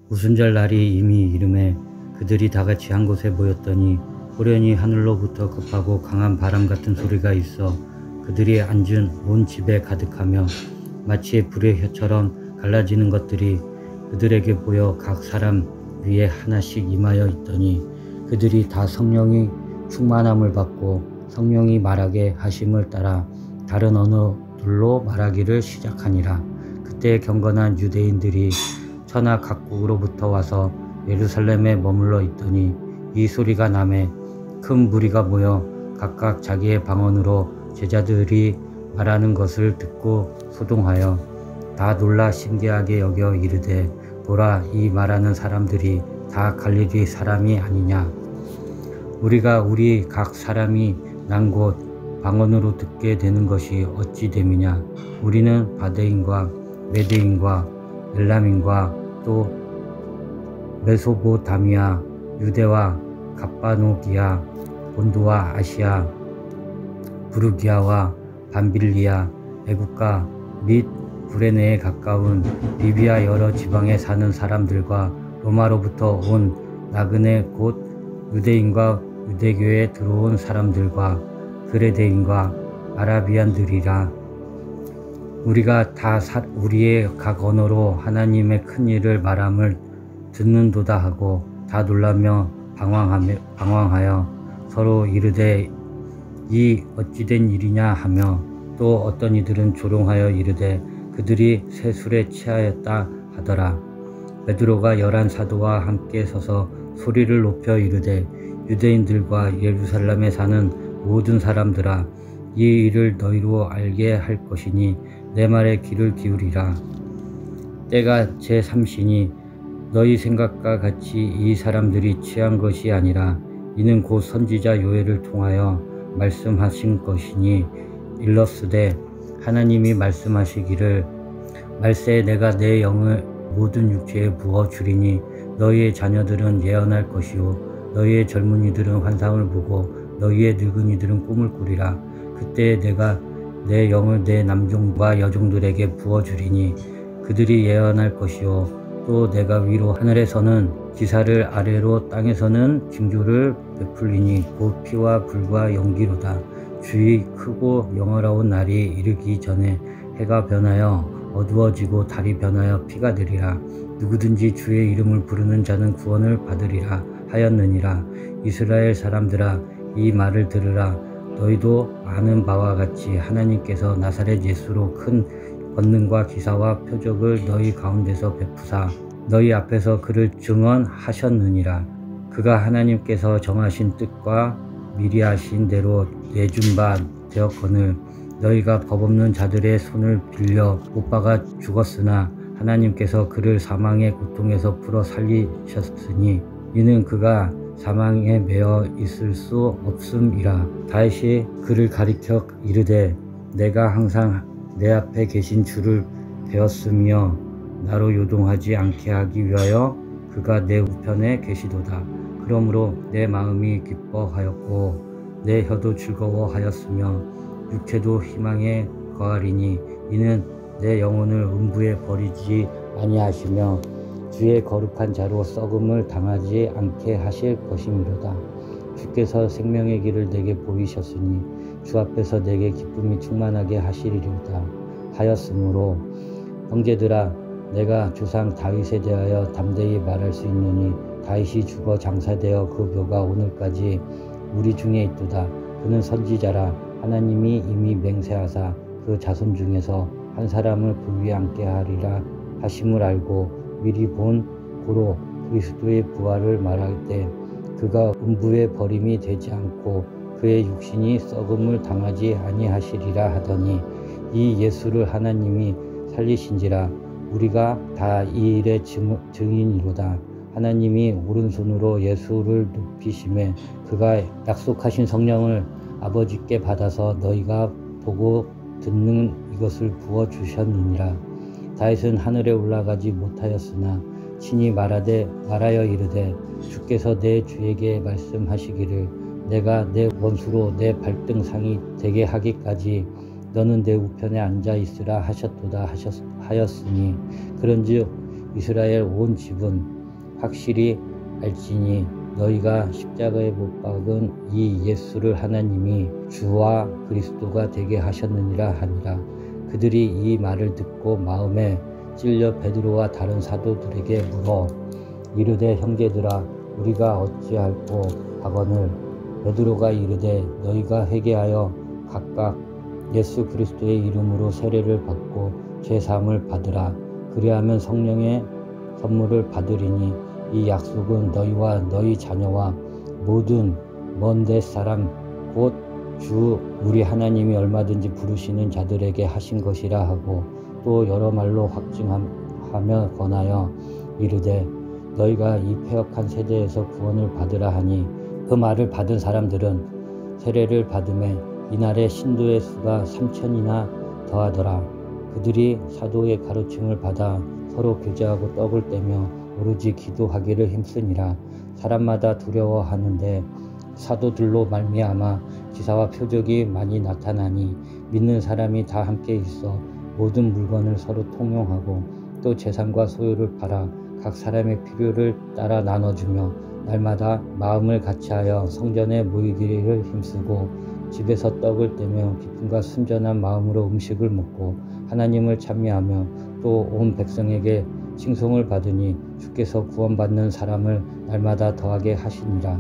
우순절 날이 이미 이름에 그들이 다같이 한 곳에 모였더니 호련히 하늘로부터 급하고 강한 바람 같은 소리가 있어 그들이 앉은 온 집에 가득하며 마치 불의 혀처럼 갈라지는 것들이 그들에게 보여 각 사람 위에 하나씩 임하여 있더니 그들이 다 성령이 충만함을 받고 성령이 말하게 하심을 따라 다른 언어들로 말하기를 시작하니라. 그때 경건한 유대인들이 천하 각국으로부터 와서 예루살렘에 머물러 있더니 이 소리가 나매 큰 무리가 모여 각각 자기의 방언으로 제자들이 말하는 것을 듣고 소동하여 다 놀라 신기하게 여겨 이르되 보라, 이 말하는 사람들이 다 갈릴리 사람이 아니냐. 우리가 우리 각 사람이 난 곳 방언으로 듣게 되는 것이 어찌 됨이냐. 우리는 바데인과 메데인과 엘람인과 또 메소보다미아, 유대와 갑바노기아, 본도와 아시아, 부르기아와 밤빌리아, 애국가 및 구레네에 가까운 리비아 여러 지방에 사는 사람들과 로마로부터 온 나그네 곧 유대인과 유대교에 들어온 사람들과 그레데인과 아라비안들이라. 우리가 다 우리의 각 언어로 하나님의 큰 일을 말함을 듣는도다 하고 다 놀라며 방황하여 서로 이르되 이 어찌된 일이냐 하며 또 어떤 이들은 조롱하여 이르되 그들이 새 술에 취하였다 하더라. 베드로가 11 사도와 함께 서서 소리를 높여 이르되 유대인들과 예루살렘에 사는 모든 사람들아, 이 일을 너희로 알게 할 것이니 내 말에 귀를 기울이라. 때가 제3시니 너희 생각과 같이 이 사람들이 취한 것이 아니라 이는 곧 선지자 요엘을 통하여 말씀하신 것이니 일렀으되 하나님이 말씀하시기를 말세에 내가 내 영을 모든 육체에 부어 주리니 너희의 자녀들은 예언할 것이요 너희의 젊은이들은 환상을 보고 너희의 늙은이들은 꿈을 꾸리라. 그때 내가 내 영을 내 남종과 여종들에게 부어 주리니 그들이 예언할 것이요 또 내가 위로 하늘에서는 기사를 아래로 땅에서는 징조를 베풀리니 곧 피와 불과 연기로다. 주의 크고 영화로운 날이 이르기 전에 해가 변하여 어두워지고 달이 변하여 피가 되리라. 누구든지 주의 이름을 부르는 자는 구원을 받으리라 하였느니라. 이스라엘 사람들아, 이 말을 들으라. 너희도 아는 바와 같이 하나님께서 나사렛 예수로 큰 권능과 기사와 표적을 너희 가운데서 베푸사 너희 앞에서 그를 증언하셨느니라. 그가 하나님께서 정하신 뜻과 미리 하신 대로 내준 바 되었거늘 너희가 법없는 자들의 손을 빌려 못 박아 죽었으나 하나님께서 그를 사망의 고통에서 풀어 살리셨으니 이는 그가 사망에 매어 있을 수 없음이라. 다시 그를 가리켜 이르되 내가 항상 내 앞에 계신 주를 배웠으며 나로 요동하지 않게 하기 위하여 그가 내 우편에 계시도다. 그러므로 내 마음이 기뻐하였고 내 혀도 즐거워하였으며 육체도 희망에 거하리니 이는 내 영혼을 음부에 버리지 아니하시며 주의 거룩한 자로 썩음을 당하지 않게 하실 것이미로다. 주께서 생명의 길을 내게 보이셨으니 주 앞에서 내게 기쁨이 충만하게 하시리로다 하였으므로 형제들아, 내가 조상 다윗에 대하여 담대히 말할 수 있노니 다윗이 죽어 장사되어 그 묘가 오늘까지 우리 중에 있도다. 그는 선지자라. 하나님이 이미 맹세하사 그 자손 중에서 한 사람을 그 위에 앉게 하리라 하심을 알고 미리 본 고로 그리스도의 부활을 말할 때 그가 음부에 버림이 되지 않고 그의 육신이 썩음을 당하지 아니하시리라 하더니 이 예수를 하나님이 살리신지라. 우리가 다 이 일의 증인이로다. 하나님이 오른손으로 예수를 높이심에 그가 약속하신 성령을 아버지께 받아서 너희가 보고 듣는 이것을 부어주셨느니라. 다윗은 하늘에 올라가지 못하였으나 친히 말하여 이르되 주께서 내 주에게 말씀하시기를 내가 내 원수로 내 발등상이 되게 하기까지 너는 내 우편에 앉아 있으라 하셨도다 하였으니 그런즉 이스라엘 온 집은 확실히 알지니 너희가 십자가에 못 박은 이 예수를 하나님이 주와 그리스도가 되게 하셨느니라 하니라. 그들이 이 말을 듣고 마음에 찔려 베드로와 다른 사도들에게 물어 이르되 형제들아 우리가 어찌할꼬 하거늘 베드로가 이르되 너희가 회개하여 각각 예수 그리스도의 이름으로 세례를 받고 죄사함을 받으라. 그리하면 성령의 선물을 받으리니 이 약속은 너희와 너희 자녀와 모든 먼 데 사람 곧 주 우리 하나님이 얼마든지 부르시는 자들에게 하신 것이라 하고 또 여러 말로 확증하며 권하여 이르되 너희가 이 패역한 세대에서 구원을 받으라 하니 그 말을 받은 사람들은 세례를 받음에 이날에 신도의 수가 3,000이나 더하더라. 그들이 사도의 가르침을 받아 서로 교제하고 떡을 떼며 오로지 기도하기를 힘쓰니라. 사람마다 두려워하는데 사도들로 말미암아 기사와 표적이 많이 나타나니 믿는 사람이 다 함께 있어 모든 물건을 서로 통용하고 또 재산과 소유를 팔아 각 사람의 필요를 따라 나눠주며 날마다 마음을 같이하여 성전에 모이기를 힘쓰고 집에서 떡을 떼며 기쁨과 순전한 마음으로 음식을 먹고 하나님을 찬미하며 또 온 백성에게 칭송을 받으니 주께서 구원받는 사람을 날마다 더하게 하시니라.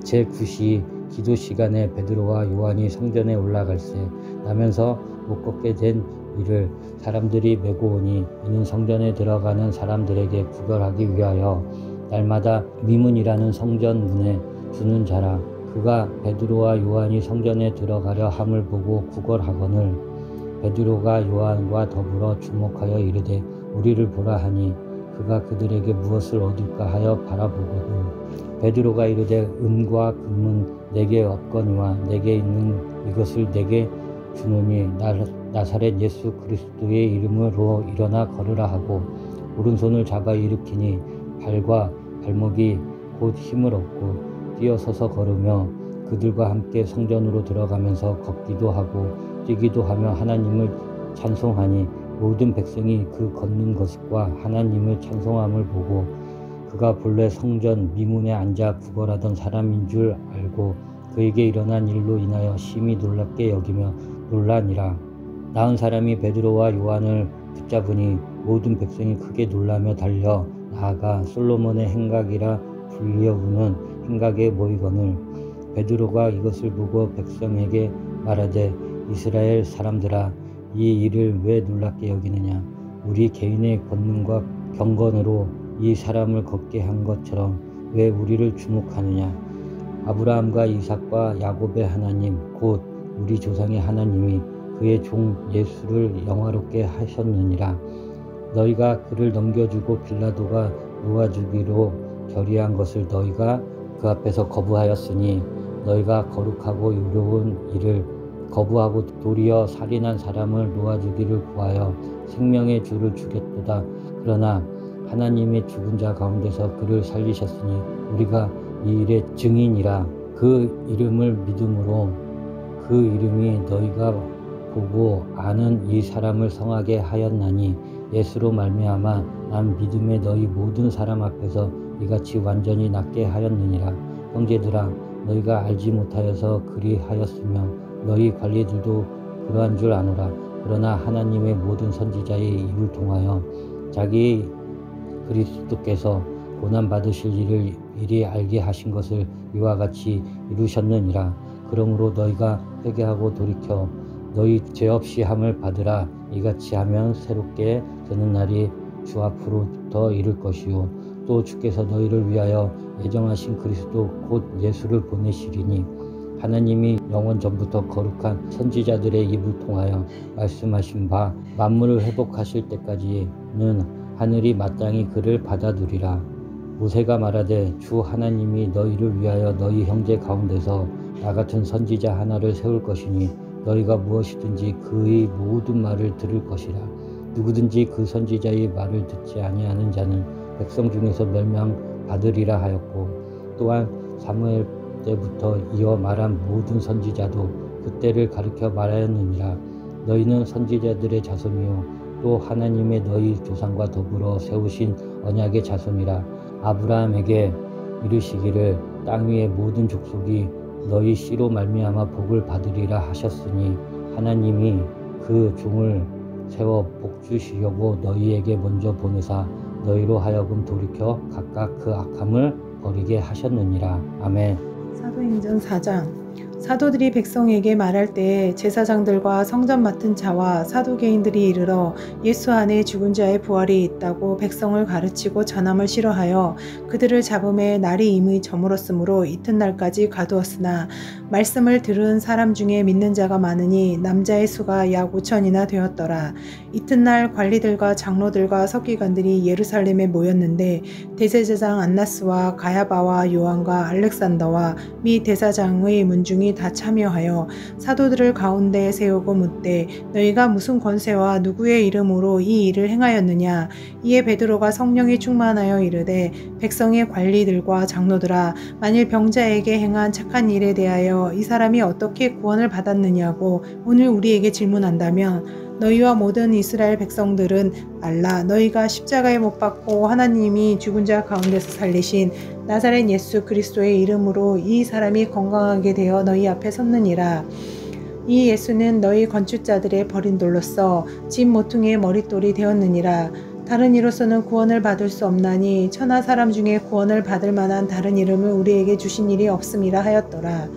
제9시 기도 시간에 베드로와 요한이 성전에 올라갈새 나면서 못 걷게 된 이를 사람들이 메고 오니 이는 성전에 들어가는 사람들에게 구별하기 위하여 날마다 미문이라는 성전 문에 두는 자라. 그가 베드로와 요한이 성전에 들어가려 함을 보고 구걸하거늘 베드로가 요한과 더불어 주목하여 이르되 우리를 보라 하니 그가 그들에게 무엇을 얻을까 하여 바라보거든 베드로가 이르되 은과 금은 내게 없거니와 내게 있는 이것을 내게 주노니 나사렛 예수 그리스도의 이름으로 일어나 걸으라 하고 오른손을 잡아 일으키니 발과 발목이 곧 힘을 얻고 뛰어서서 걸으며 그들과 함께 성전으로 들어가면서 걷기도 하고 뛰기도 하며 하나님을 찬송하니 모든 백성이 그 걷는 것과 하나님을 찬송함을 보고 그가 본래 성전 미문에 앉아 구걸하던 사람인 줄 알고 그에게 일어난 일로 인하여 심히 놀랍게 여기며 놀라니라. 나은 사람이 베드로와 요한을 붙잡으니 모든 백성이 크게 놀라며 달려 나아가 솔로몬의 행각이라 불리어오는 행각에 모이거늘 베드로가 이것을 보고 백성에게 말하되 이스라엘 사람들아 이 일을 왜 놀랍게 여기느냐. 우리 개인의 권능과 경건으로 이 사람을 걷게 한 것처럼 왜 우리를 주목하느냐. 아브라함과 이삭과 야곱의 하나님 곧 우리 조상의 하나님이 그의 종 예수를 영화롭게 하셨느니라. 너희가 그를 넘겨주고 빌라도가 놓아주기로 결의한 것을 너희가 그 앞에서 거부하였으니 너희가 거룩하고 의로운 일을 거부하고 도리어 살인한 사람을 놓아주기를 구하여 생명의 주를 주겠도다. 그러나 하나님의 죽은 자 가운데서 그를 살리셨으니 우리가 이 일의 증인이라. 그 이름을 믿음으로 그 이름이 너희가 보고 아는 이 사람을 성하게 하였나니 예수로 말미암아 난 믿음에 너희 모든 사람 앞에서 이같이 완전히 낫게 하였느니라. 형제들아 너희가 알지 못하여서 그리하였으며 너희 관리들도 그러한 줄 아노라. 그러나 하나님의 모든 선지자의 입을 통하여 자기 그리스도께서 고난받으실 일을 미리 알게 하신 것을 이와 같이 이루셨느니라. 그러므로 너희가 회개하고 돌이켜 너희 죄 없이 함을 받으라. 이같이 하면 새롭게 되는 날이 주 앞으로부터 이를 것이요 또 주께서 너희를 위하여 예정하신 그리스도 곧 예수를 보내시리니 하나님이 영원 전부터 거룩한 선지자들의 입을 통하여 말씀하신 바 만물을 회복하실 때까지는 하늘이 마땅히 그를 받아두리라. 모세가 말하되 주 하나님이 너희를 위하여 너희 형제 가운데서 나 같은 선지자 하나를 세울 것이니 너희가 무엇이든지 그의 모든 말을 들을 것이라. 누구든지 그 선지자의 말을 듣지 아니하는 자는 백성 중에서 멸망받으리라 하였고 또한 사무엘 때부터 이어 말한 모든 선지자도 그때를 가리켜 말하였느니라. 너희는 선지자들의 자손이요 또 하나님의 너희 조상과 더불어 세우신 언약의 자손이라. 아브라함에게 이르시기를 땅 위의 모든 족속이 너희 씨로 말미암아 복을 받으리라 하셨으니 하나님이 그 종을 세워 복 주시려고 너희에게 먼저 보내사 너희로 하여금 돌이켜 각각 그 악함을 버리게 하셨느니라. 아멘. 사도행전 4장. 사도들이 백성에게 말할 때 제사장들과 성전 맡은 자와 사두개인들이 이르러 예수 안에 죽은 자의 부활이 있다고 백성을 가르치고 전함을 싫어하여 그들을 잡음에 날이 이미 저물었으므로 이튿날까지 가두었으나 말씀을 들은 사람 중에 믿는 자가 많으니 남자의 수가 약 5천이나 되었더라. 이튿날 관리들과 장로들과 서기관들이 예루살렘에 모였는데 대제사장 안나스와 가야바와 요한과 알렉산더와 미 대사장의 문중이 다 참여하여 사도들을 가운데 세우고 묻되 너희가 무슨 권세와 누구의 이름으로 이 일을 행하였느냐. 이에 베드로가 성령이 충만하여 이르되 백성의 관리들과 장로들아 만일 병자에게 행한 착한 일에 대하여 이 사람이 어떻게 구원을 받았느냐고 오늘 우리에게 질문한다면 너희와 모든 이스라엘 백성들은 알라. 너희가 십자가에 못 박고 하나님이 죽은 자 가운데서 살리신 나사렛 예수 그리스도의 이름으로 이 사람이 건강하게 되어 너희 앞에 섰느니라. 이 예수는 너희 건축자들의 버린 돌로서 집 모퉁이의 머릿돌이 되었느니라. 다른 이로서는 구원을 받을 수 없나니 천하 사람 중에 구원을 받을 만한 다른 이름을 우리에게 주신 일이 없음이라 하였더라.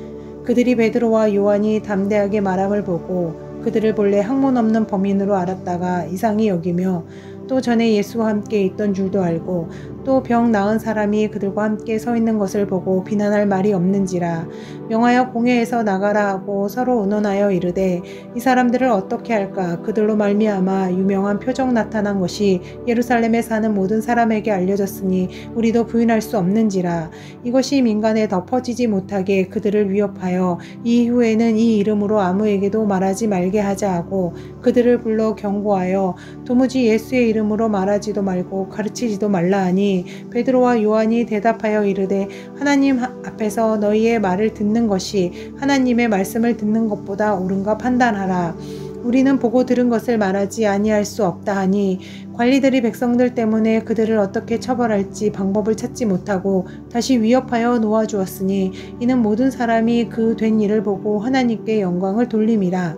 그들이 베드로와 요한이 담대하게 말함을 보고 그들을 본래 학문 없는 범인으로 알았다가 이상히 여기며 또 전에 예수와 함께 있던 줄도 알고 또 병 나은 사람이 그들과 함께 서 있는 것을 보고 비난할 말이 없는지라. 명하여 공회에서 나가라 하고 서로 의논하여 이르되 이 사람들을 어떻게 할까. 그들로 말미암아 유명한 표적 나타난 것이 예루살렘에 사는 모든 사람에게 알려졌으니 우리도 부인할 수 없는지라. 이것이 민간에 덮어지지 못하게 그들을 위협하여 이후에는 이 이름으로 아무에게도 말하지 말게 하자 하고 그들을 불러 경고하여 도무지 예수의 이름으로 말하지도 말고 가르치지도 말라 하니 베드로와 요한이 대답하여 이르되 하나님 앞에서 너희의 말을 듣는 것이 하나님의 말씀을 듣는 것보다 옳은가 판단하라. 우리는 보고 들은 것을 말하지 아니할 수 없다 하니 관리들이 백성들 때문에 그들을 어떻게 처벌할지 방법을 찾지 못하고 다시 위협하여 놓아주었으니 이는 모든 사람이 그 된 일을 보고 하나님께 영광을 돌림이라.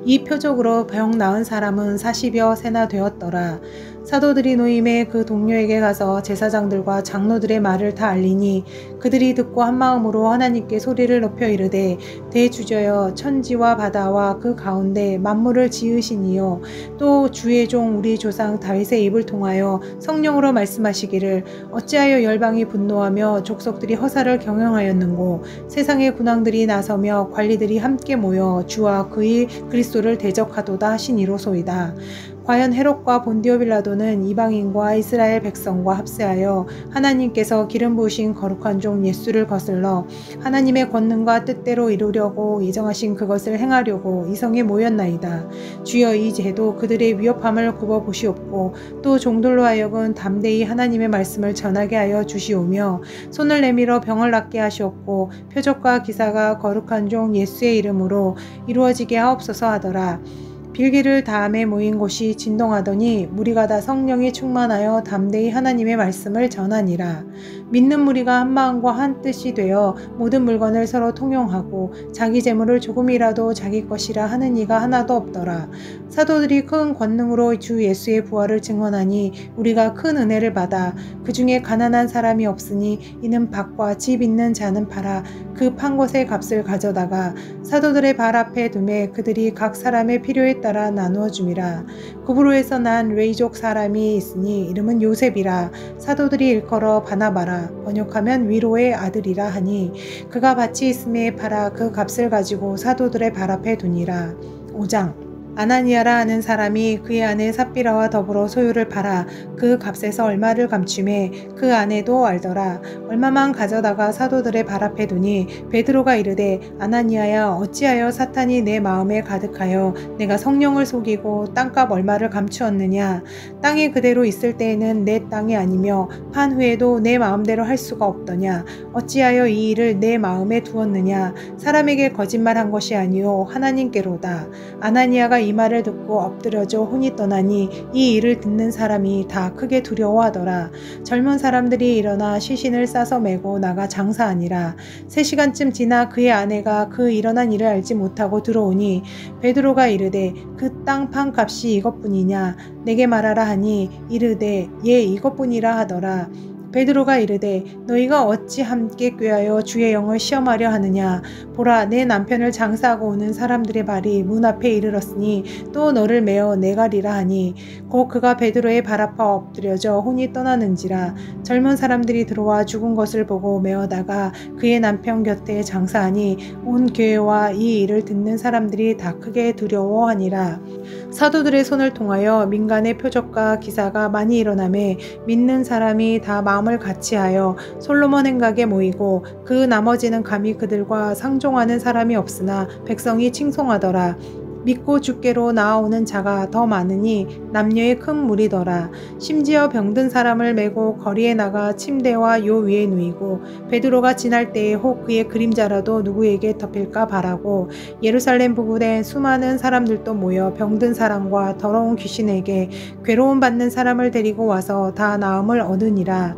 이 표적으로 병 나은 사람은 40여 세나 되었더라. 사도들이 노임에 그 동료에게 가서 제사장들과 장로들의 말을 다 알리니 그들이 듣고 한마음으로 하나님께 소리를 높여 이르되 대주저여 천지와 바다와 그 가운데 만물을 지으시니요 또 주의 종 우리 조상 다윗의 입을 통하여 성령으로 말씀하시기를 어찌하여 열방이 분노하며 족속들이 허사를 경영하였는고 세상의 군왕들이 나서며 관리들이 함께 모여 주와 그의 그리스도를 대적하도다 하시니로소이다. 과연 헤롯과 본디오 빌라도는 이방인과 이스라엘 백성과 합세하여 하나님께서 기름 부으신 거룩한 종 예수를 거슬러 하나님의 권능과 뜻대로 이루려고 예정하신 그것을 행하려고 이 성에 모였나이다. 주여 이 죄도 그들의 위협함을 굽어보시옵고 또 종들로 하여금 담대히 하나님의 말씀을 전하게 하여 주시오며 손을 내밀어 병을 낫게 하시옵고 표적과 기사가 거룩한 종 예수의 이름으로 이루어지게 하옵소서 하더라. 빌기를 다음에 모인 곳이 진동하더니 무리가 다 성령이 충만하여 담대히 하나님의 말씀을 전하니라. 믿는 무리가 한 마음과 한 뜻이 되어 모든 물건을 서로 통용하고 자기 재물을 조금이라도 자기 것이라 하는 이가 하나도 없더라. 사도들이 큰 권능으로 주 예수의 부활을 증언하니 우리가 큰 은혜를 받아 그 중에 가난한 사람이 없으니 이는 밭과 집 있는 자는 팔아 그 판 것의 값을 가져다가 사도들의 발 앞에 두매 그들이 각 사람의 필요에 따라 나누어 줌이라. 구브로에서 난 레이족 사람이 있으니 이름은 요셉이라. 사도들이 일컬어 바나바라 번역하면 위로의 아들이라 하니 그가 밭이 있음에 팔아 그 값을 가지고 사도들의 발 앞에 두니라. 5장. 아나니아라 하는 사람이 그의 아내 삽비라와 더불어 소유를 팔아 그 값에서 얼마를 감춤해 그 아내도 알더라. 얼마만 가져다가 사도들의 발 앞에 두니 베드로가 이르되 아나니아야 어찌하여 사탄이 내 마음에 가득하여 내가 성령을 속이고 땅값 얼마를 감추었느냐. 땅이 그대로 있을 때에는 내 땅이 아니며 판 후에도 내 마음대로 할 수가 없더냐. 어찌하여 이 일을 내 마음에 두었느냐. 사람에게 거짓말한 것이 아니요 하나님께로다. 아나니아가 이 말을 듣고 엎드려져 혼이 떠나니 이 일을 듣는 사람이 다 크게 두려워하더라. 젊은 사람들이 일어나 시신을 싸서 메고 나가 장사하니라. 3시간쯤 지나 그의 아내가 그 일어난 일을 알지 못하고 들어오니 베드로가 이르되 그 땅 판 값이 이것뿐이냐 내게 말하라 하니 이르되 예 이것뿐이라 하더라. 베드로가 이르되 너희가 어찌 함께 꾀하여 주의 영을 시험하려 하느냐. 보라 내 남편을 장사하고 오는 사람들의 발이 문 앞에 이르렀으니 또 너를 메어 내가리라 하니 곧 그가 베드로의 발 앞에 엎드려져 혼이 떠나는지라. 젊은 사람들이 들어와 죽은 것을 보고 메어다가 그의 남편 곁에 장사하니 온 교회와 이 일을 듣는 사람들이 다 크게 두려워하니라. 사도들의 손을 통하여 민간의 표적과 기사가 많이 일어나매 믿는 사람이 다 마음을 같이하여 솔로몬 행각에 모이고 그 나머지는 감히 그들과 상종하는 사람이 없으나 백성이 칭송하더라. 믿고 주께로 나아오는 자가 더 많으니 남녀의 큰 무리더라. 심지어 병든 사람을 메고 거리에 나가 침대와 요 위에 누이고 베드로가 지날 때에 혹 그의 그림자라도 누구에게 덮일까 바라고 예루살렘 부근에 수많은 사람들도 모여 병든 사람과 더러운 귀신에게 괴로움 받는 사람을 데리고 와서 다 나음을 얻으니라.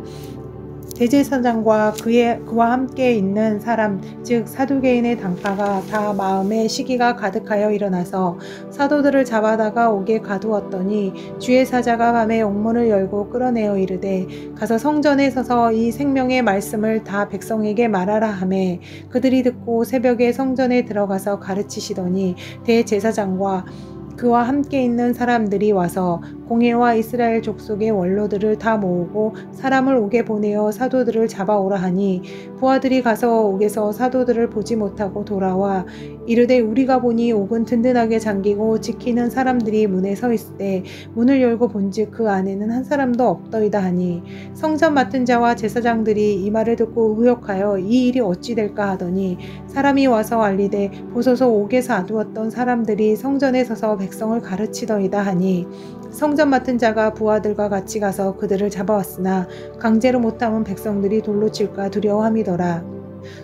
대제사장과 그와 함께 있는 사람 즉 사두개인의 당파가 다 마음에 시기가 가득하여 일어나서 사도들을 잡아다가 옥에 가두었더니 주의 사자가 밤에 옥문을 열고 끌어내어 이르되 가서 성전에 서서 이 생명의 말씀을 다 백성에게 말하라 하매 그들이 듣고 새벽에 성전에 들어가서 가르치시더니 대제사장과 그와 함께 있는 사람들이 와서 공회와 이스라엘 족속의 원로들을 다 모으고 사람을 옥에 보내어 사도들을 잡아오라 하니 부하들이 가서 옥에서 사도들을 보지 못하고 돌아와 이르되 우리가 보니 옥은 든든하게 잠기고 지키는 사람들이 문에 서 있으되 문을 열고 본즉 그 안에는 한 사람도 없더이다 하니 성전 맡은 자와 제사장들이 이 말을 듣고 의혹하여 이 일이 어찌 될까 하더니 사람이 와서 알리되 보소서 옥에서 아두었던 사람들이 성전에 서서 백성을 가르치더이다 하니 성전 맡은 자가 부하들과 같이 가서 그들을 잡아왔으나 강제로 못함은 백성들이 돌로 칠까 두려워함이더라.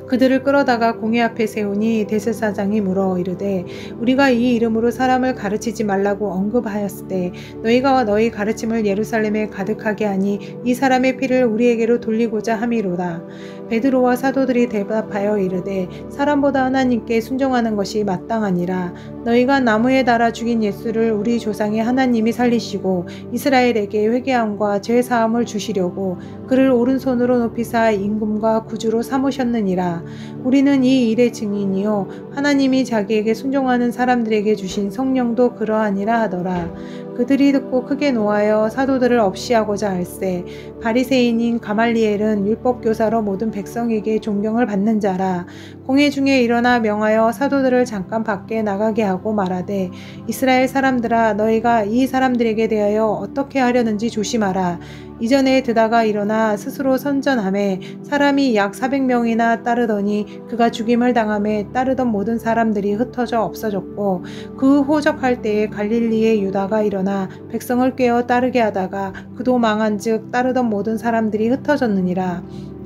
그들을 끌어다가 공회 앞에 세우니 대제사장이 물어 이르되 우리가 이 이름으로 사람을 가르치지 말라고 언급하였으되 너희가 너희 가르침을 예루살렘에 가득하게 하니 이 사람의 피를 우리에게로 돌리고자 함이로다. 베드로와 사도들이 대답하여 이르되 사람보다 하나님께 순종하는 것이 마땅하니라. 너희가 나무에 달아 죽인 예수를 우리 조상의 하나님이 살리시고 이스라엘에게 회개함과 죄사함을 주시려고 그를 오른손으로 높이사 임금과 구주로 삼으셨느니라. 우리는 이 일의 증인이요 하나님이 자기에게 순종하는 사람들에게 주신 성령도 그러하니라 하더라. 그들이 듣고 크게 노하여 사도들을 없이하고자 할세 바리새인인 가말리엘은 율법교사로 모든 백성에게 존경을 받는 자라. 공회 중에 일어나 명하여 사도들을 잠깐 밖에 나가게 하고 말하되 이스라엘 사람들아 너희가 이 사람들에게 대하여 어떻게 하려는지 조심하라. 이전에 드다가 일어나 스스로 선전하매 사람이 약 400명이나 따르더니 그가 죽임을 당하매 따르던 모든 사람들이 흩어져 없어졌고 그 호적할 때에 갈릴리의 유다가 일어나 백성을 꿰어 따르게 하다가 그도 망한즉 따르던 모든 사람들이 흩어졌느니라.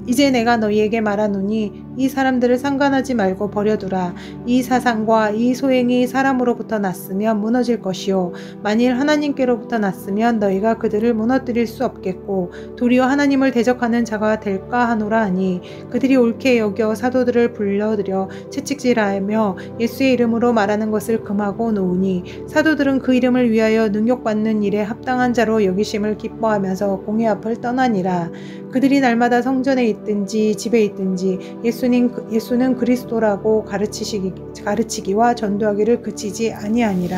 이제 내가 너희에게 말하노니 이 사람들을 상관하지 말고 버려두라. 이 사상과 이 소행이 사람으로부터 났으면 무너질 것이요 만일 하나님께로부터 났으면 너희가 그들을 무너뜨릴 수 없겠고 도리어 하나님을 대적하는 자가 될까 하노라 하니 그들이 옳게 여겨 사도들을 불러들여 채찍질하며 예수의 이름으로 말하는 것을 금하고 놓으니 사도들은 그 이름을 위하여 능욕받는 일에 합당한 자로 여기심을 기뻐하면서 공회 앞을 떠나니라. 그들이 날마다 성전에 있든지 집에 있든지 예수는 그리스도라고 가르치기와 전도하기를 그치지 아니하니라.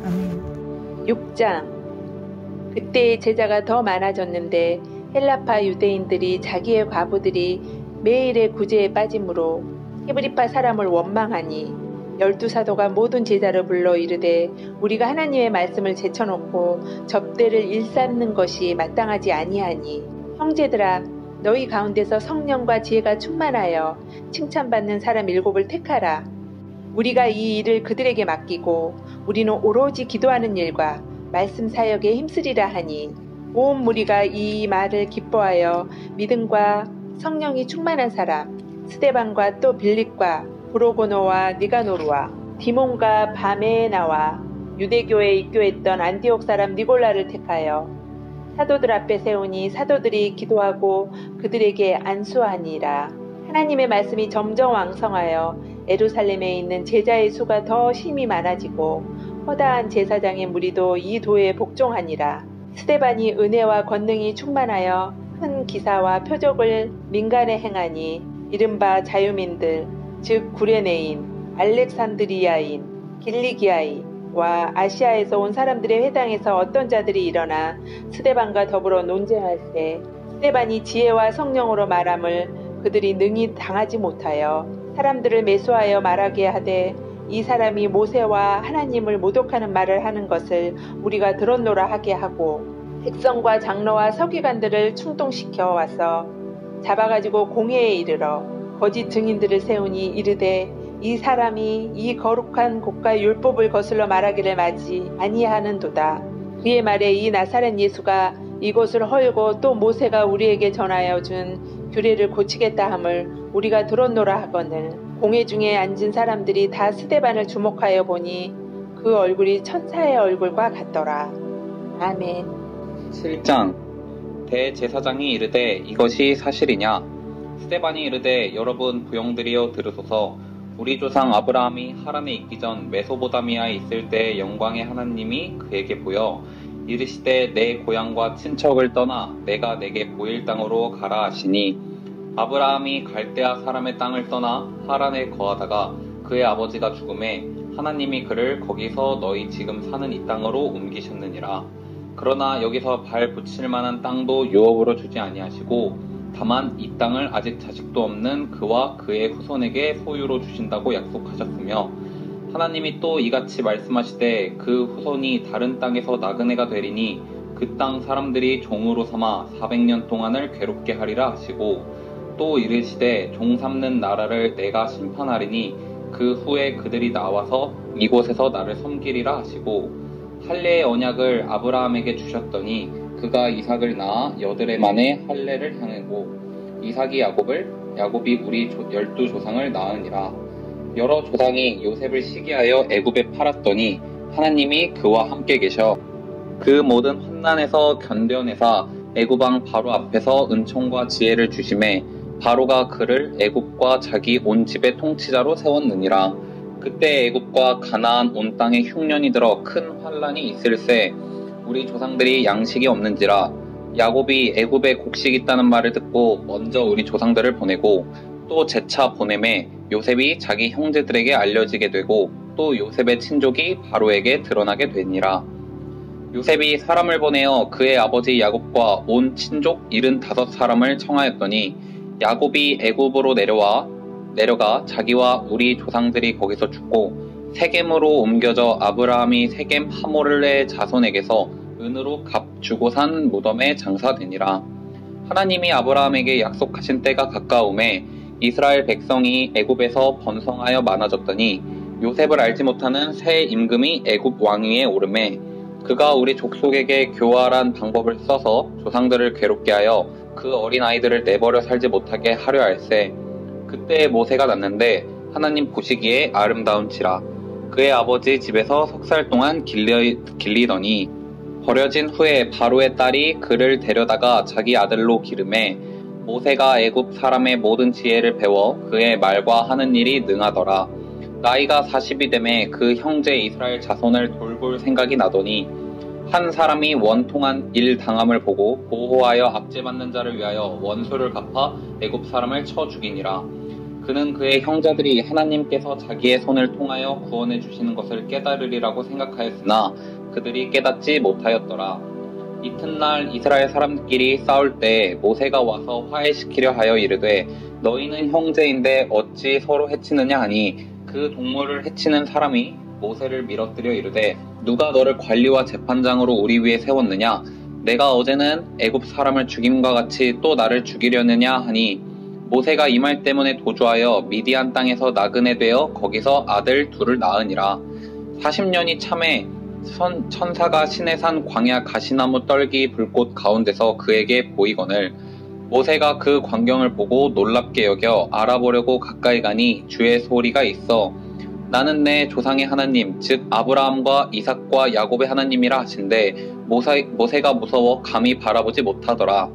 아멘. 6장. 그때 제자가 더 많아졌는데 헬라파 유대인들이 자기의 과부들이 매일의 구제에 빠짐으로 히브리파 사람을 원망하니 12사도가 모든 제자를 불러 이르되 우리가 하나님의 말씀을 제쳐놓고 접대를 일삼는 것이 마땅하지 아니하니 형제들아 너희 가운데서 성령과 지혜가 충만하여 칭찬받는 사람 7을 택하라. 우리가 이 일을 그들에게 맡기고 우리는 오로지 기도하는 일과 말씀 사역에 힘쓰리라 하니 온 무리가 이 말을 기뻐하여 믿음과 성령이 충만한 사람 스데반과 또 빌립과 브로고노와 니가노르와 디몬과 바메나와 유대교에 입교했던 안디옥 사람 니골라를 택하여 사도들 앞에 세우니 사도들이 기도하고 그들에게 안수하니라. 하나님의 말씀이 점점 왕성하여 예루살렘에 있는 제자의 수가 더 힘이 많아지고 허다한 제사장의 무리도 이 도에 복종하니라. 스데반이 은혜와 권능이 충만하여 큰 기사와 표적을 민간에 행하니 이른바 자유민들 즉 구레네인, 알렉산드리아인, 길리기아인과 아시아에서 온 사람들의 회당에서 어떤 자들이 일어나 스데반과 더불어 논쟁할세 스데반이 지혜와 성령으로 말함을 그들이 능히 당하지 못하여 사람들을 매수하여 말하게 하되 이 사람이 모세와 하나님을 모독하는 말을 하는 것을 우리가 들었노라 하게 하고 백성과 장로와 서기관들을 충동시켜 와서 잡아가지고 공회에 이르러 거짓 증인들을 세우니 이르되 이 사람이 이 거룩한 곳과 율법을 거슬러 말하기를 마지 아니하는도다. 그의 말에 이 나사렛 예수가 이곳을 헐고 또 모세가 우리에게 전하여 준 규례를 고치겠다 함을 우리가 들었노라 하거늘 공회 중에 앉은 사람들이 다 스데반을 주목하여 보니 그 얼굴이 천사의 얼굴과 같더라. 아멘. 7장 대제사장이 이르되 이것이 사실이냐? 스데반이 이르되 여러분 부영들이여 들으소서. 우리 조상 아브라함이 하란에 있기 전 메소보다미아에 있을 때 영광의 하나님이 그에게 보여 이르시되 내 고향과 친척을 떠나 내가 내게 보일 땅으로 가라 하시니 아브라함이 갈대아 사람의 땅을 떠나 하란에 거하다가 그의 아버지가 죽음에 하나님이 그를 거기서 너희 지금 사는 이 땅으로 옮기셨느니라. 그러나 여기서 발 붙일 만한 땅도 유업으로 주지 아니하시고 다만 이 땅을 아직 자식도 없는 그와 그의 후손에게 소유로 주신다고 약속하셨으며 하나님이 또 이같이 말씀하시되 그 후손이 다른 땅에서 나그네가 되리니 그 땅 사람들이 종으로 삼아 400년 동안을 괴롭게 하리라 하시고 또 이르시되 종 삼는 나라를 내가 심판하리니 그 후에 그들이 나와서 이곳에서 나를 섬기리라 하시고 할례의 언약을 아브라함에게 주셨더니 그가 이삭을 낳아 여드레 만에 할례를 향하고 이삭이 야곱을 야곱이 우리 12조상을 낳으니라. 여러 조상이 요셉을 시기하여 애굽에 팔았더니 하나님이 그와 함께 계셔 그 모든 환난에서 견뎌내사 애굽 왕 바로 앞에서 은총과 지혜를 주심에 바로가 그를 애굽과 자기 온 집의 통치자로 세웠느니라. 그때 애굽과 가나안 온 땅에 흉년이 들어 큰 환란이 있을세 우리 조상들이 양식이 없는지라. 야곱이 애굽에 곡식이 있다는 말을 듣고 먼저 우리 조상들을 보내고 또 재차 보내매 요셉이 자기 형제들에게 알려지게 되고 또 요셉의 친족이 바로에게 드러나게 되니라. 요셉이 사람을 보내어 그의 아버지 야곱과 온 친족 75사람을 청하였더니 야곱이 애굽으로 내려가 자기와 우리 조상들이 거기서 죽고 세겜으로 옮겨져 아브라함이 세겜 하몰의 자손에게서 은으로 값 주고 산 무덤에 장사되니라. 하나님이 아브라함에게 약속하신 때가 가까움에 이스라엘 백성이 애굽에서 번성하여 많아졌더니 요셉을 알지 못하는 새 임금이 애굽 왕위에 오르매 그가 우리 족속에게 교활한 방법을 써서 조상들을 괴롭게 하여 그 어린 아이들을 내버려 살지 못하게 하려 할세. 그때 모세가 났는데 하나님 보시기에 아름다운지라. 그의 아버지 집에서 석 살 동안 길리더니 버려진 후에 바로의 딸이 그를 데려다가 자기 아들로 기르매 모세가 애굽 사람의 모든 지혜를 배워 그의 말과 하는 일이 능하더라. 나이가 40이 되매 그 형제 이스라엘 자손을 돌볼 생각이 나더니 한 사람이 원통한 일 당함을 보고 보호하여 압제받는 자를 위하여 원수를 갚아 애굽 사람을 쳐 죽이니라. 그는 그의 형제들이 하나님께서 자기의 손을 통하여 구원해 주시는 것을 깨달으리라고 생각하였으나 그들이 깨닫지 못하였더라. 이튿날 이스라엘 사람들끼리 싸울 때 모세가 와서 화해시키려 하여 이르되 너희는 형제인데 어찌 서로 해치느냐 하니 그 동물을 해치는 사람이 모세를 밀어뜨려 이르되 누가 너를 관리와 재판장으로 우리 위에 세웠느냐? 내가 어제는 애굽 사람을 죽임과 같이 또 나를 죽이려느냐 하니 모세가 이 말 때문에 도주하여 미디안 땅에서 나그네 되어 거기서 아들 둘을 낳으니라. 40년이 참에 천사가 시내산 광야 가시나무 떨기 불꽃 가운데서 그에게 보이거늘 모세가 그 광경을 보고 놀랍게 여겨 알아보려고 가까이 가니 주의 소리가 있어 나는 내 조상의 하나님 즉 아브라함과 이삭과 야곱의 하나님이라 하신데 모세가 무서워 감히 바라보지 못하더라.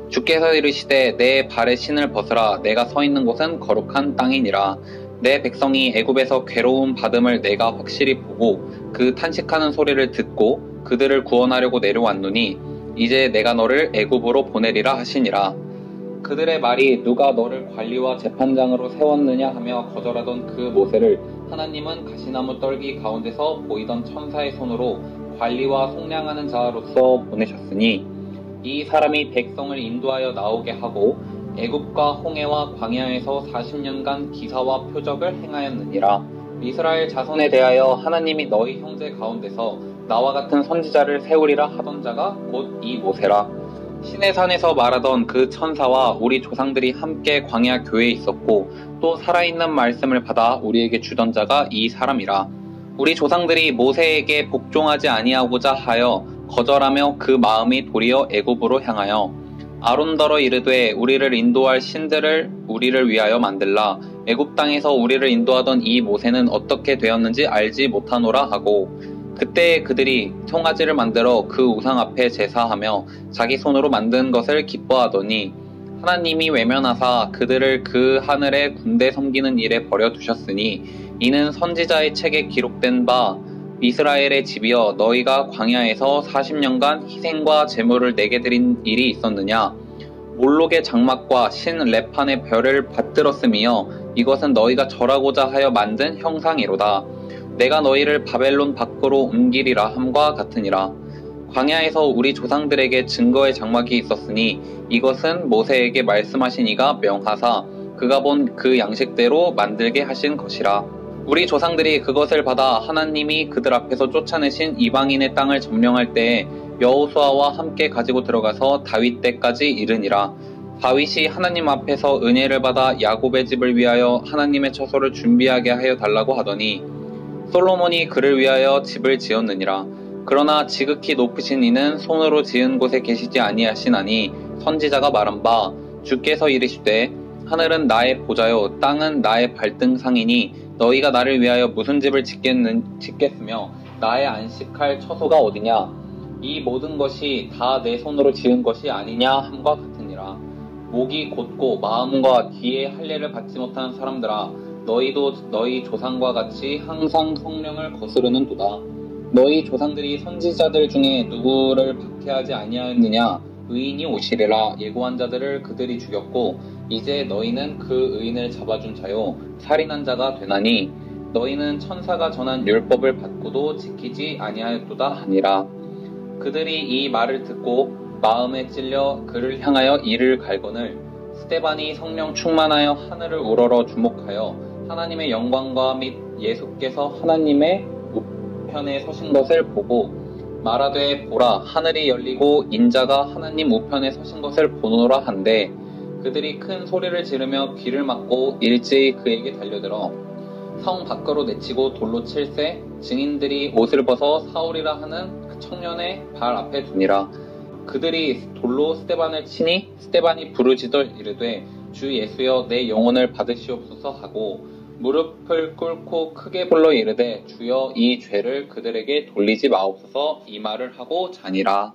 주께서 이르시되 내 발의 신을 벗으라. 내가 서 있는 곳은 거룩한 땅이니라. 내 백성이 애굽에서 괴로움 받음을 내가 확실히 보고 그 탄식하는 소리를 듣고 그들을 구원하려고 내려왔노니 이제 내가 너를 애굽으로 보내리라 하시니라. 그들의 말이 누가 너를 관리와 재판장으로 세웠느냐 하며 거절하던 그 모세를 하나님은 가시나무 떨기 가운데서 보이던 천사의 손으로 관리와 속량하는 자로서 보내셨으니 이 사람이 백성을 인도하여 나오게 하고 애굽과 홍해와 광야에서 40년간 기사와 표적을 행하였느니라. 이스라엘 자손에 대하여 하나님이 너희 형제 가운데서 나와 같은 선지자를 세우리라 하던 자가 곧 이 모세라. 시내산에서 말하던 그 천사와 우리 조상들이 함께 광야 교회에 있었고 또 살아있는 말씀을 받아 우리에게 주던 자가 이 사람이라. 우리 조상들이 모세에게 복종하지 아니하고자 하여 거절하며 그 마음이 도리어 애굽으로 향하여 아론더러 이르되 우리를 인도할 신들을 우리를 위하여 만들라. 애굽 땅에서 우리를 인도하던 이 모세는 어떻게 되었는지 알지 못하노라 하고 그때 그들이 송아지를 만들어 그 우상 앞에 제사하며 자기 손으로 만든 것을 기뻐하더니 하나님이 외면하사 그들을 그 하늘의 군대 섬기는 일에 버려두셨으니 이는 선지자의 책에 기록된 바 이스라엘의 집이여 너희가 광야에서 40년간 희생과 제물을 내게 드린 일이 있었느냐. 몰록의 장막과 신 레판의 별을 받들었으며 이것은 너희가 절하고자 하여 만든 형상이로다. 내가 너희를 바벨론 밖으로 옮기리라 함과 같으니라. 광야에서 우리 조상들에게 증거의 장막이 있었으니 이것은 모세에게 말씀하신 이가 명하사 그가 본 그 양식대로 만들게 하신 것이라. 우리 조상들이 그것을 받아 하나님이 그들 앞에서 쫓아내신 이방인의 땅을 점령할 때에 여호수아와 함께 가지고 들어가서 다윗 때까지 이르니라. 다윗이 하나님 앞에서 은혜를 받아 야곱의 집을 위하여 하나님의 처소를 준비하게 하여 달라고 하더니 솔로몬이 그를 위하여 집을 지었느니라. 그러나 지극히 높으신 이는 손으로 지은 곳에 계시지 아니하시나니 선지자가 말한 바 주께서 이르시되 하늘은 나의 보좌요 땅은 나의 발등상이니 너희가 나를 위하여 무슨 집을 짓겠으며 나의 안식할 처소가 어디냐. 이 모든 것이 다 내 손으로 지은 것이 아니냐 함과 같으니라. 목이 곧고 마음과 귀에 할례를 받지 못한 사람들아 너희도 너희 조상과 같이 항상 성령을 거스르는도다. 너희 조상들이 선지자들 중에 누구를 박해하지 아니하였느냐. 의인이 오시리라. 예고한 자들을 그들이 죽였고 이제 너희는 그 의인을 잡아준 자요 살인한 자가 되나니 너희는 천사가 전한 율법을 받고도 지키지 아니하였도다 하니라. 그들이 이 말을 듣고 마음에 찔려 그를 향하여 이를 갈거늘 스데반이 성령 충만하여 하늘을 우러러 주목하여 하나님의 영광과 및 예수께서 하나님의 우편에 서신 것을 보고 말하되 보라 하늘이 열리고 인자가 하나님 우편에 서신 것을 보노라 한데 그들이 큰 소리를 지르며 귀를 막고 일제히 그에게 달려들어 성 밖으로 내치고 돌로 칠세 증인들이 옷을 벗어 사울이라 하는 그 청년의 발 앞에 두니라. 그들이 돌로 스데반을 치니 스데반이 부르짖어 이르되 주 예수여 내 영혼을 받으시옵소서 하고 무릎을 꿇고 크게 불러 이르되 주여 이 죄를 그들에게 돌리지 마옵소서 이 말을 하고 자니라.